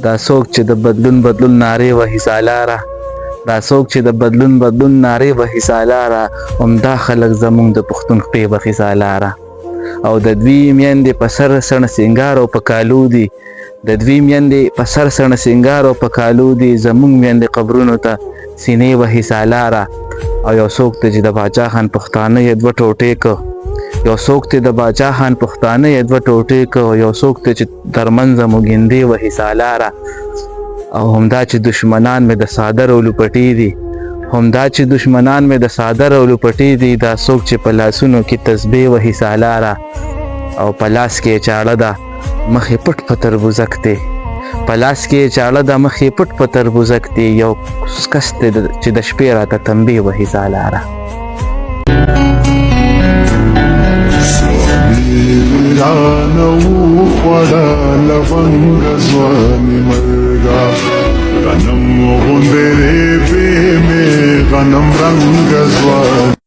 دا څوک چې د بدلون نارې وهي سالاره، دا څوک چې د بدلون نارې وهي سالاره، همدا خلک زمونږ د پښتونخوا بخي سالاره. او د دوی میندې په سر سڼه سینګار او په کالو دي، د دوی میندې په سر سڼه سینګار او په کالو دي، زمونږ میندې قبرونو ته سینې وهي سالاره. او یو څوک ته چې د باچا خان پښتانه یې دوه ټوټې که، یو څوک ته د باچا خان پښتانه یې دوه ټوټې که، یو څوک ته چې ترمنځه مو ګیندې وهي سالاره. او همدا چې دشمنان مې د صادر او لوپټې دي، همدا چې دشمنان مې د صادر او لوپټې دي، دا څوک چې په لاسونو کې تسبیح وهي سالاره. او په لاس کې چاړه ده مخې پټ په تربوزک دی، په لاس کې چاړه ده مخې پټ په تربوزک دی، یو کس دی چې د شپې راته تنبیه وهي سالاره. رانو خوڑا لونگ زوانی مرگا غنم غندرے پہ میں غنم رنگ زوانی